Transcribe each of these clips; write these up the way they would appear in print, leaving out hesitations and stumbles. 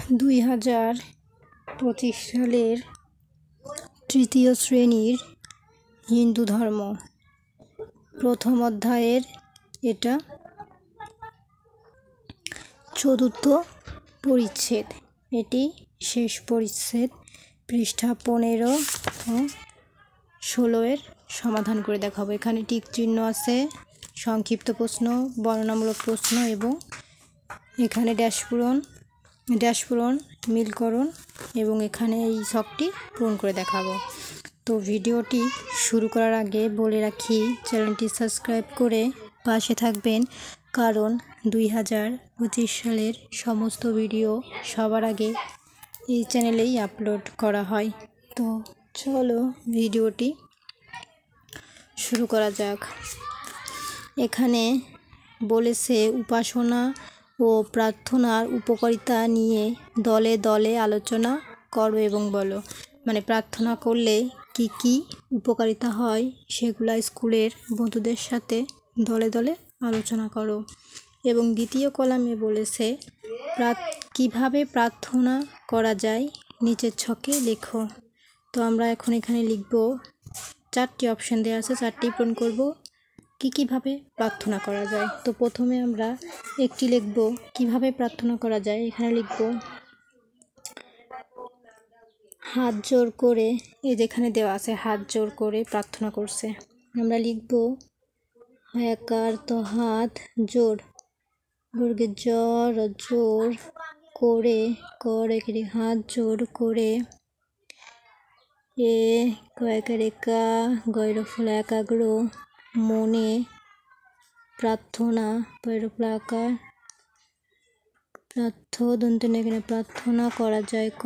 2025 সালের তৃতীয় শ্রেণীর হিন্দু ধর্ম প্রথম অধ্যায়ের এটা চতুর্থ পরিচ্ছেদ। এটি শেষ পরিচ্ছেদ। পৃষ্ঠা 15 ও 16 এর সমাধান করে দেখাবো। এখানে টিক চিহ্ন আছে, সংক্ষিপ্ত প্রশ্ন, বর্ণনামূলক প্রশ্ন এবং এখানে ড্যাশ পূরণ, মিলকরণ এবং এখানে এই ছকটি পূরণ করে দেখাবো। তো ভিডিওটি শুরু করার আগে বলে রাখি, চ্যানেলটি সাবস্ক্রাইব করে পাশে থাকবেন, কারণ 2025 সালের সমস্ত ভিডিও সবার আগে এই চ্যানেলেই আপলোড করা হয়। তো চলো ভিডিওটি শুরু করা যাক। এখানে বলেছে উপাসনা ও প্রার্থনার উপকারিতা নিয়ে দলে দলে আলোচনা করো এবং বলো। মানে প্রার্থনা করলে কি কি উপকারিতা হয় সেগুলো স্কুলের বন্ধুদের সাথে দলে দলে আলোচনা করো। এবং দ্বিতীয় কলামে বলেছে কিভাবে প্রার্থনা করা যায় নিচের ছকে লেখো। তো আমরা এখন এখানে লিখব, 4টি অপশান দেওয়া আছে, 4টি পূরণ করব কিভাবে প্রার্থনা করা যায়। তো প্রথমে আমরা একটি লিখব কিভাবে প্রার্থনা করা যায়। এখানে লিখব হাত জোর করে, এই যেখানে দেওয়া আছে হাত জোর করে প্রার্থনা করছে। আমরা লিখব হ্যাকার, তো হাত জোর, বর্গের জোর জোর করে, করে হাত জোর করে, এ কয়েকারে কা গৈরফুল একাগ্র মনে প্রার্থনা, পৈরফুল আকার এখানে প্রার্থনা করা যায়, ক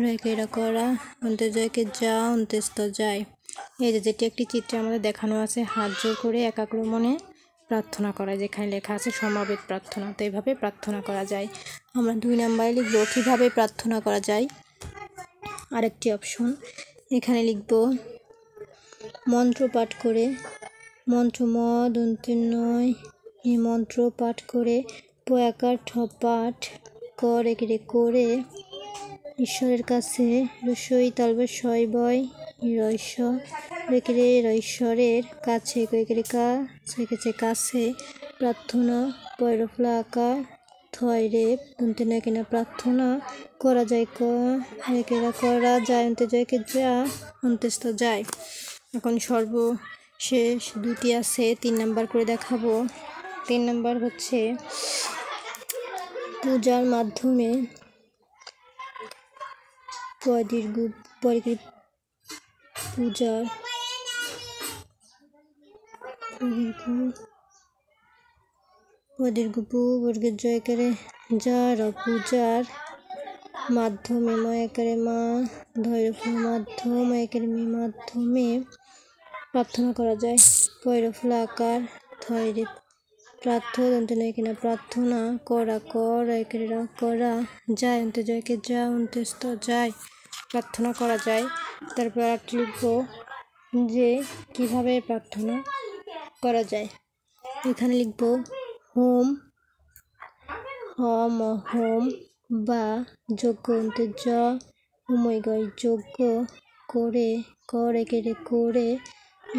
রেখেরা করা অন্তর্জয়কে যা অন্তস্থ যায়। এই যেটি একটি চিত্রে আমাদের দেখানো আছে, হাত জোর করে একাগ্র মনে প্রার্থনা করা, যেখানে লেখা আছে সমবেত প্রার্থনা। তো এইভাবে প্রার্থনা করা যায়। আমরা 2 নম্বরে লিখব কীভাবে প্রার্থনা করা যায়। আরেকটি অপশন এখানে লিখব মন্ত্র পাঠ করে, মন্ত্র মদ নয়, এই মন্ত্র পাঠ করে পয়াকার পাঠ করে ঈশ্বরের কাছে রসই তালবে শয় বয় রৈশ রেখে ঈশ্বরের কাছে কাছে প্রার্থনা পয়রফলা আকার থয় রে কিনা প্রার্থনা করা যায়, করা যায় অন্তর্জয়কে যা অন্তস্থ যায়। এখন সর্বশেষ 2টি আছে, 3 নাম্বার করে দেখাবো। 3 নাম্বার হচ্ছে পূজার মাধ্যমে পূজার বর্গের জয় করে যার পূজার মাধ্যমে ময়াকারে মা ধৈরফুল মাধ্যমে প্রার্থনা করা যায়, কৈরফুল আকার থয়রে কিনা প্রার্থনা করা করা যায় অন্তর্জয়কে যা অন্তস্থ যায়, প্রার্থনা করা যায়। তারপর আরেকটি লিখব যে কিভাবে প্রার্থনা করা যায়। এখানে লিখব হোম বা যজ্ঞ যজ্ঞ করে করে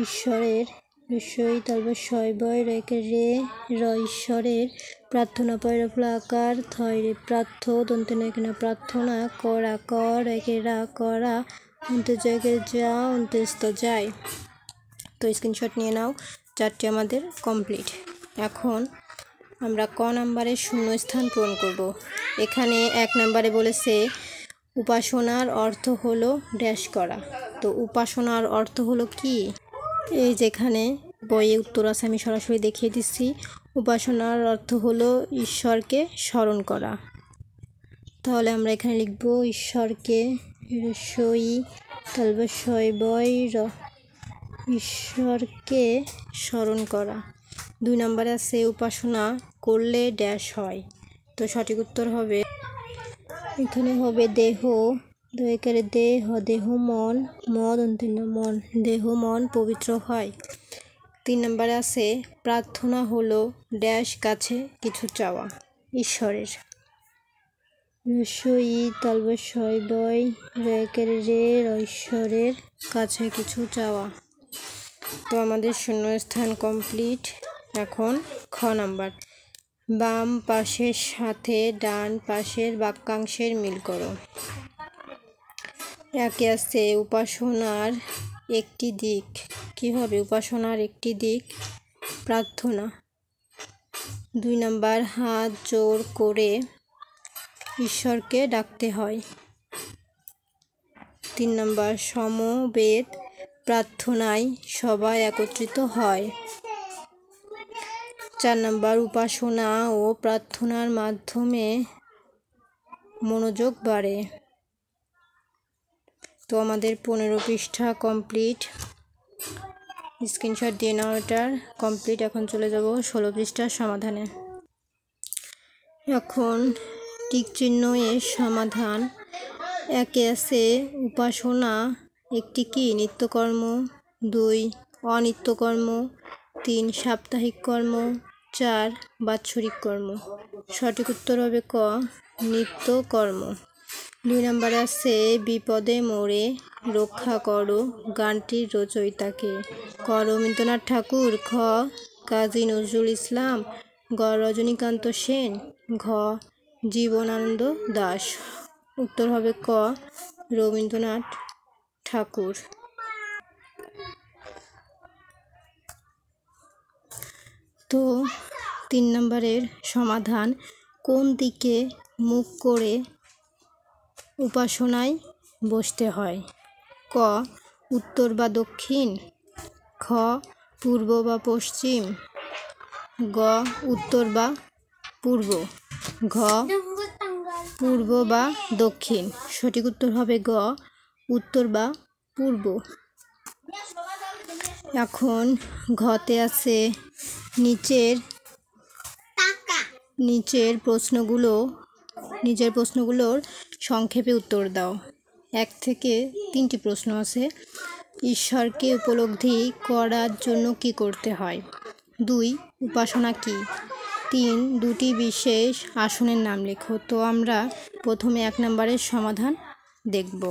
ঈশ্বরের রসই তালবে শয় বয় রেখে ঈশ্বরের প্রার্থনা পয়রফল আকার থয় রে কিনা প্রার্থনা করা করা অন্তর্জয়কে যা অন্তস্থ যায়। তো স্ক্রিনশট নিয়ে নাও। 4টি আমাদের কমপ্লিট। এখন আমরা ক নাম্বারে শূন্যস্থান পূরণ করব। এখানে 1 নাম্বারে বলেছে উপাসনার অর্থ হলো ড্যাশ করা। তো উপাসনার অর্থ হলো কি, এই যেখানে বইয়ে উত্তর আছে, আমি সরাসরি দেখিয়ে দিচ্ছি। উপাসনার অর্থ হলো ঈশ্বরকে স্মরণ করা। তাহলে আমরা এখানে লিখব ঈশ্বরকে রসই তালবে শয় বয় ঈশ্বরকে স্মরণ করা। 2 নম্বরে আছে উপাসনা করলে ড্যাশ হয়। তো সঠিক উত্তর হবে, এখানে হবে দেহ, দেহ মন মন, দেহ মন পবিত্র হয়। 3 নম্বরে আছে প্রার্থনা হলো ড্যাশ কাছে কিছু চাওয়া, ঈশ্বরের। রস্বই তালবস্যই বই রেকের রে ঐশ্বরের কাছে কিছু চাওয়া। তো আমাদের শূন্যস্থান কমপ্লিট। এখন খ নাম্বার, বাম পাশের সাথে ডান পাশের বাক্যাংশের মিল করো। একে আছে উপাসনার একটি দিক। কি হবে? উপাসনার একটি দিক প্রার্থনা। 2 নাম্বার, হাত জোর করে ঈশ্বরকে ডাকতে হয়। 3 নাম্বার, সমবেত প্রার্থনায় সবাই একত্রিত হয়। 4 নাম্বার, উপাসনা ও প্রার্থনার মাধ্যমে মনোযোগ বাড়ে। তো আমাদের 15 পৃষ্ঠা কমপ্লিট। স্ক্রিনশট দিয়ে নাও এটার। কমপ্লিট। এখন চলে যাব 16 পৃষ্ঠার সমাধানে। এখন টিক চিহ্ন এর সমাধান। একে আছে উপাসনা একটি কি নিত্যকর্ম, 2 অনিত্যকর্ম, 3 সাপ্তাহিক কর্ম, 4 বাৎসরিক কর্ম। সঠিক উত্তর হবে ক নিত্যকর্ম। 2 নম্বরে আছে বিপদে মোরে রক্ষা করো গানটির রচয়িতাকে। ক রবীন্দ্রনাথ ঠাকুর, খ কাজী নজরুল ইসলাম, গ রজনীকান্ত সেন, ঘ জীবনানন্দ দাশ। উত্তর হবে ক রবীন্দ্রনাথ ঠাকুর। তো 3 নম্বরের সমাধান, কোন দিকে মুখ করে উপাসনায় বসতে হয়? ক উত্তর বা দক্ষিণ, খ পূর্ব বা পশ্চিম, গ উত্তর বা পূর্ব, ঘ পূর্ব বা দক্ষিণ। সঠিক উত্তর হবে গ উত্তর বা পূর্ব। এখন ঘতে আছে নিচের প্রশ্নগুলোর সংক্ষেপে উত্তর দাও। 1 থেকে 3টি প্রশ্ন আছে। ঈশ্বরকে উপলব্ধি করার জন্য কি করতে হয়? 2 উপাসনা কি? 3 দুটি বিশেষ আসনের নাম লেখো। তো আমরা প্রথমে 1 নম্বরের সমাধান দেখব।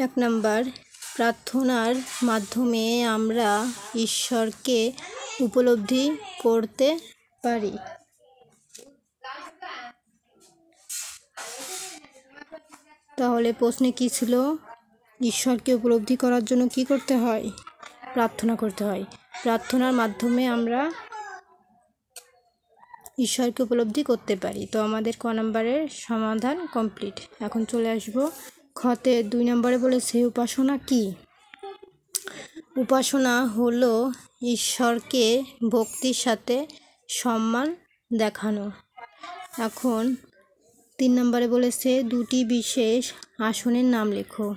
1 নম্বর, প্রার্থনার মাধ্যমে আমরা ঈশ্বরকে উপলব্ধি করতে পারি। তাহলে প্রশ্নে কি ছিল? ঈশ্বরকে উপলব্ধি করার জন্য কি করতে হয়? প্রার্থনা করতে হয়। প্রার্থনার মাধ্যমে আমরা ঈশ্বরকে উপলব্ধি করতে পারি। তো আমাদের ক নম্বরের সমাধান কমপ্লিট। এখন চলে আসব খতে। 2 নম্বরে বলেছে উপাসনা কি? উপাসনা হলো ঈশ্বরকে ভক্তির সাথে সম্মান দেখানো। এখন 3 নম্বরে বলেছে দুটি বিশেষ আসনের নাম লেখো।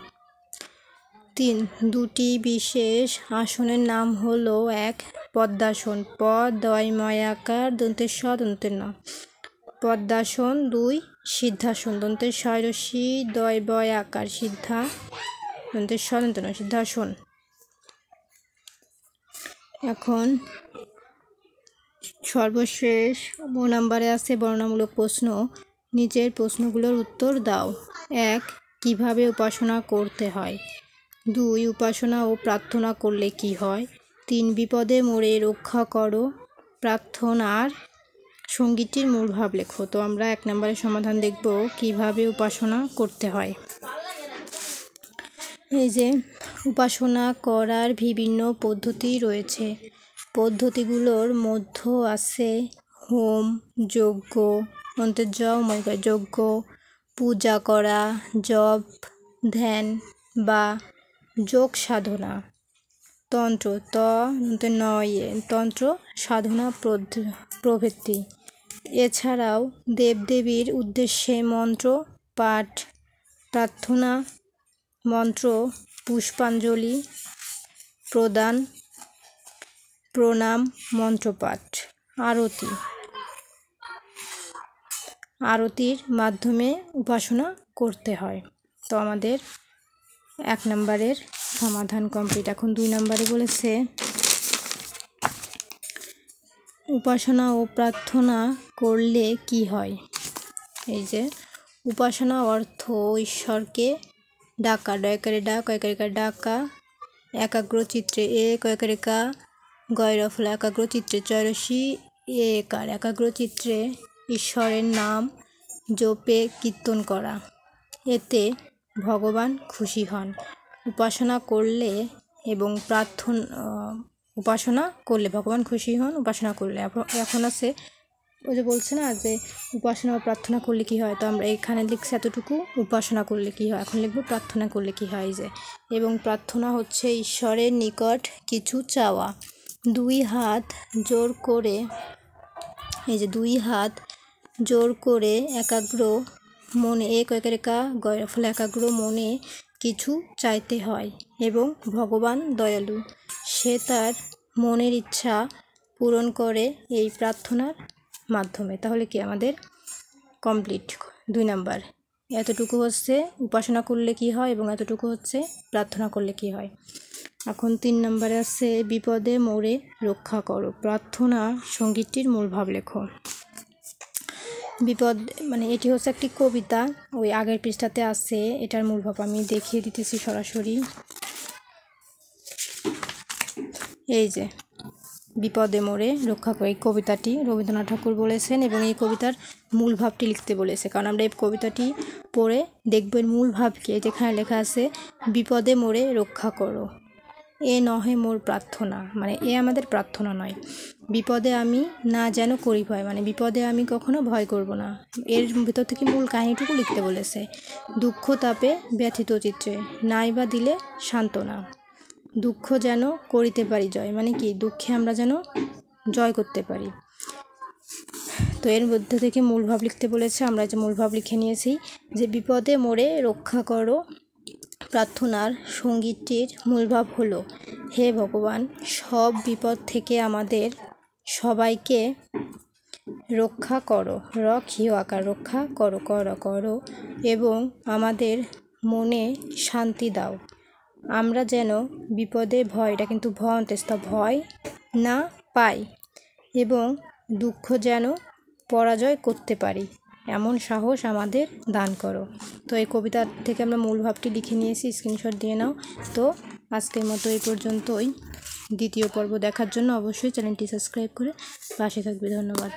3 দুটি বিশেষ আসনের নাম হলো 1 পদ্মাসন, পদ দয় ময়াকার দন্তের স দন্তের ন পদ্মাসন, 2 সিদ্ধাসন, দন্তের শয় রস্যি দয় বয় আকার সিদ্ধা দন্তের স দন্তের ন সিদ্ধাসন। এখন সর্বশেষ 9 নম্বরে আছে বর্ণনামূলক প্রশ্ন। নিচের প্রশ্নগুলোর উত্তর দাও। 1 কিভাবে উপাসনা করতে হয়? 2 উপাসনা ও প্রার্থনা করলে কি হয়? 3 বিপদে মোরে রক্ষা করো প্রার্থনার সঙ্গীটির মূল ভাব লেখো। তো আমরা 1 নম্বরের সমাধান দেখব কিভাবে উপাসনা করতে হয়। এই যে উপাসনা করার বিভিন্ন পদ্ধতি রয়েছে। পদ্ধতিগুলোর মধ্যে আছে হোম, যজ্ঞ, যজ্ঞ, পূজা করা, জপ, ধ্যান বা যোগ সাধনা, তন্ত্র তন্ত্র সাধনা প্রভৃতি। এছাড়াও দেবদেবীর উদ্দেশ্যে মন্ত্র পাঠ, প্রার্থনা, মন্ত্র পুষ্পাঞ্জলি প্রদান, প্রণাম, মন্ত্রপাঠ, আরতির মাধ্যমে উপাসনা করতে হয়। তো আমাদের 1 নম্বরের সমাধান কমপ্লিট। এখন 2 নম্বরে বলেছে উপাসনা ও প্রার্থনা করলে কি হয়? এই যে উপাসনা অর্থ ঈশ্বরকে ডাকা, ডয়কারে ডা কয়কারিকা ডাকা, একাগ্র চিত্রে এ কয়কারিকা গয়রফলা একাগ্র চিত্রে চয়রসি এ একার একাগ্র চিত্রে ঈশ্বরের নাম জপে কীর্তন করা, এতে ভগবান খুশি হন। উপাসনা করলে এবং উপাসনা করলে ভগবান খুশি হন। উপাসনা করলে এখন আছে ওই যে বলছে না যে উপাসনা ও প্রার্থনা করলে কি হয়, তো আমরা এখানে লিখছি এতটুকু উপাসনা করলে কি হয়, এখন লিখবো প্রার্থনা করলে কি হয়। যে এবং প্রার্থনা হচ্ছে ঈশ্বরের নিকট কিছু চাওয়া। দুই হাত জোর করে, এই যে দুই হাত জোর করে একাগ্র মনে কয়কারিকা গয়রফলে একাগ্র মনে কিছু চাইতে হয় এবং ভগবান দয়ালু, সে তার মনের ইচ্ছা পূরণ করে এই প্রার্থনার মাধ্যমে। তাহলে কি আমাদের কমপ্লিট 2 নাম্বার। এতটুকু হচ্ছে উপাসনা করলে কি হয় এবং এতটুকু হচ্ছে প্রার্থনা করলে কি হয়। এখন 3 নম্বরে আছে বিপদে মোরে রক্ষা করো। প্রার্থনা সঙ্গীতটির মূল ভাব লেখো। বিপদ মানে এটি হচ্ছে একটি কবিতা, ওই আগের পৃষ্ঠাতে আছে। এটার মূল ভাব আমি দেখিয়ে দিতেছি সরাসরি। এই যে বিপদে মোরে রক্ষা করে, এই কবিতাটি রবীন্দ্রনাথ ঠাকুর বলেছেন এবং এই কবিতার মূল ভাবটি লিখতে বলেছে। কারণ আমরা এই কবিতাটি পড়ে দেখব এর মূল ভাব কি। যেখানে লেখা আছে বিপদে মোরে রক্ষা করো, এ নহে মোর প্রার্থনা, মানে এ আমাদের প্রার্থনা নয়। বিপদে আমি না যেন করি ভয়, মানে বিপদে আমি কখনো ভয় করব না। এর ভিতর থেকে মূল কাহিনীটুকু লিখতে বলেছে। দুঃখ তাপে ব্যথিত চিত্রে নাই বা দিলে সান্ত্বনা, দুঃখ যেন করিতে পারি জয়, মানে কি দুঃখে আমরা যেন জয় করতে পারি। তো এর মধ্যে থেকে মূল ভাব লিখতে বলেছে, আমরা যে মূল ভাব লিখে নিয়েছি যে বিপদে মোরে রক্ষা করো। প্রার্থনার সঙ্গীতটির মূল ভাব হলো হে ভগবান, সব বিপদ থেকে আমাদের সবাইকে রক্ষা করো, রক্ষিও আকার রক্ষা করো করো এবং আমাদের মনে শান্তি দাও। আমরা যেন বিপদে ভয়, এটা কিন্তু ভয়ন্তস্থ ভয় না পাই এবং দুঃখ যেন পরাজয় করতে পারি, এমন সাহস আমাদের দান করো। তো এই কবিতা থেকে আমরা মূল ভাবটি লিখে নিয়েছি, স্ক্রিনশট দিয়ে নাও। তো আজকের মতো এই পর্যন্তই। দ্বিতীয় পর্ব দেখার জন্য অবশ্যই চ্যানেলটি সাবস্ক্রাইব করে পাশে থাকবে। ধন্যবাদ।